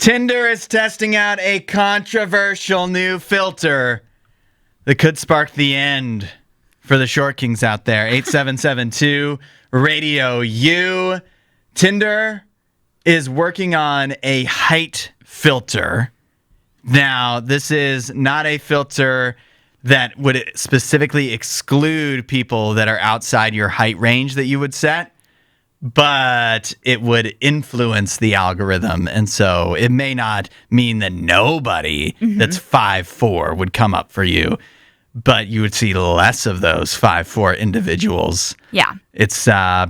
Tinder is testing out a controversial new filter that could spark the end for the short kings out there. 8772 RadioU. Tinder is working on a height filter. Now, this is not a filter that would specifically exclude people that are outside your height range that you would set, but it would influence the algorithm. And so it may not mean that nobody that's 5'4" would come up for you, but you would see less of those 5'4" individuals. Yeah. It's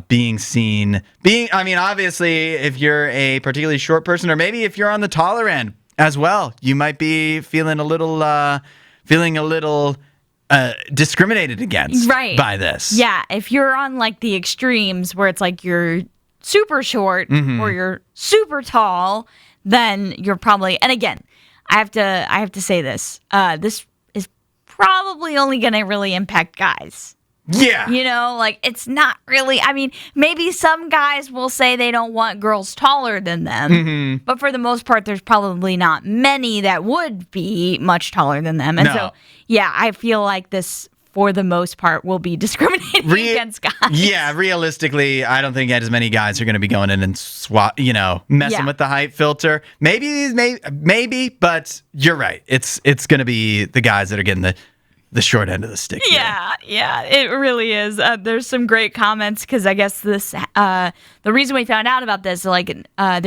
being seen, obviously, if you're a particularly short person, or maybe if you're on the taller end as well, you might be feeling a little discriminated against by this. Yeah, if you're on like the extremes where it's like you're super short or you're super tall, then you're probably, and again, I have to say this. This is probably only going to really impact guys. Yeah. You know, like it's not really, maybe some guys will say they don't want girls taller than them, but for the most part, there's probably not many that would be much taller than them. And so, yeah, I feel like this, for the most part, will be discriminating against guys. Yeah, realistically, I don't think as many guys are going to be going in and messing with the height filter. Maybe, but you're right. It's going to be the guys that are getting the short end of the stick. Yeah, it really is. There's some great comments because I guess this, the reason we found out about this, there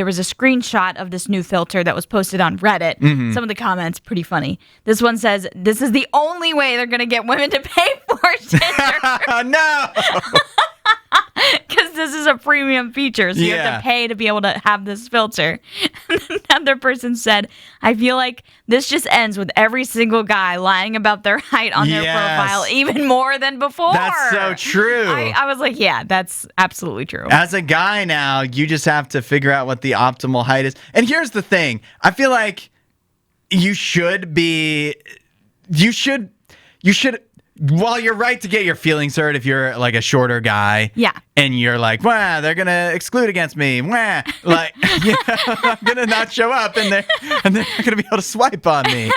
was a screenshot of this new filter that was posted on Reddit. Some of the comments, pretty funny. This one says, "This is the only way they're going to get women to pay for Tinder." No! Because this is a premium feature, so you have to pay to be able to have this filter. And another person said, "I feel like this just ends with every single guy lying about their height on their profile even more than before." That's so true. I was like, yeah, that's absolutely true. As a guy now, you just have to figure out what the optimal height is. And here's the thing. I feel like you should, while you're right to get your feelings hurt if you're like a shorter guy, and you're like, "Wow, they're gonna exclude against me," like, I'm gonna not show up, and they're not gonna be able to swipe on me.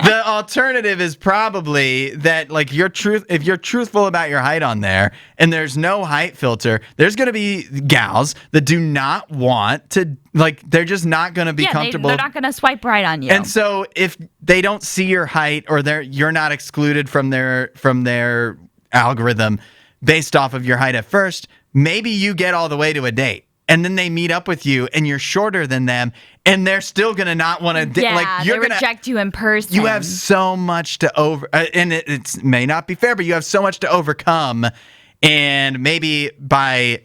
The alternative is probably that, like, if you're truthful about your height on there, and there's no height filter, there's gonna be gals that do not want to, like, they're just not gonna be comfortable. They're not gonna swipe right on you. And so if they don't see your height, or you're not excluded from their algorithm based off of your height at first, maybe you get all the way to a date, and then they meet up with you and you're shorter than them, and they're still gonna not want to they reject you in person. You have so much to and it may not be fair, but you have so much to overcome, and maybe by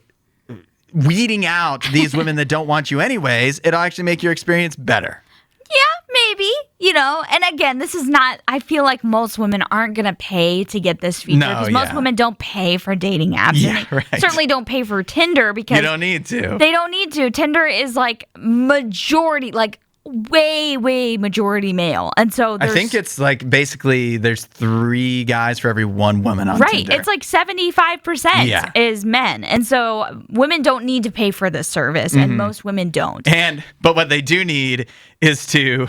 weeding out these women that don't want you anyways, it'll actually make your experience better. Yeah, maybe, and again, this is not, I feel like most women aren't going to pay to get this feature, because most women don't pay for dating apps. Yeah, right. Certainly don't pay for Tinder, because you don't need to. They don't need to. Tinder is like majority, like way majority male. And so I think it's like basically there's 3 guys for every 1 woman on Tinder. Right. It's like 75% is men. And so women don't need to pay for this service, and most women don't. But what they do need is to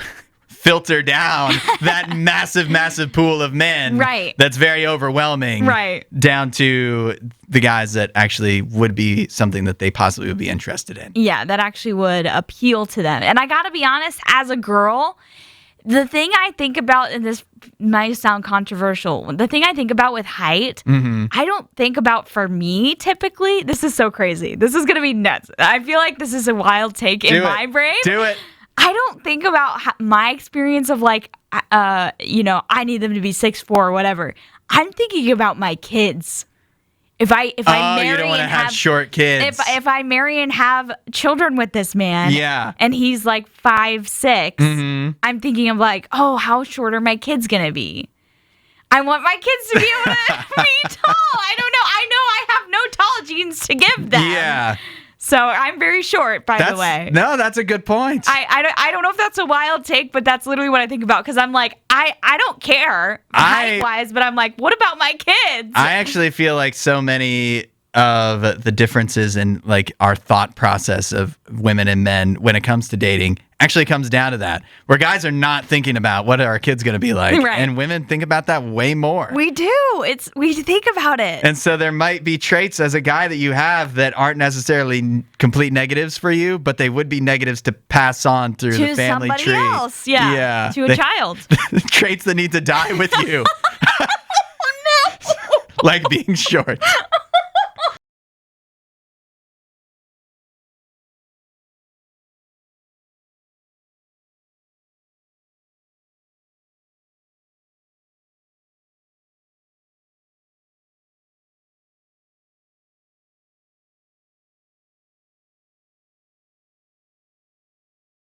filter down that massive pool of men. Right. That's very overwhelming. Right. Down to the guys that actually would be something that they possibly would be interested in. Yeah, that actually would appeal to them. And I got to be honest, as a girl, the thing I think about, and this might sound controversial, the thing I think about with height, I don't think about, for me, typically, this is so crazy. This is going to be nuts. I feel like this is a wild take in my brain. Do it. I don't think about my experience of like, I need them to be 6'4" or whatever. I'm thinking about my kids. If I marry, you don't want to have short kids. If I marry and have children with this man, and he's like 5'6", I'm thinking of like, oh, how short are my kids gonna be? I want my kids to be able to be tall. I don't know. I know I have no tall genes to give them. Yeah. So I'm very short, by the way. No, that's a good point. I don't know if that's a wild take, but that's literally what I think about, because I'm like, I don't care height-wise, but I'm like, what about my kids? I actually feel like so many of the differences in like our thought process of women and men when it comes to dating actually comes down to that, where guys are not thinking about what are our kids going to be like, Right. and women think about that way more. We do. We think about it. And so there might be traits as a guy that you have that aren't necessarily complete negatives for you, but they would be negatives to pass on through the family somebody tree. else. Yeah. To a child. Traits that need to die with you. Oh, no. Like being short.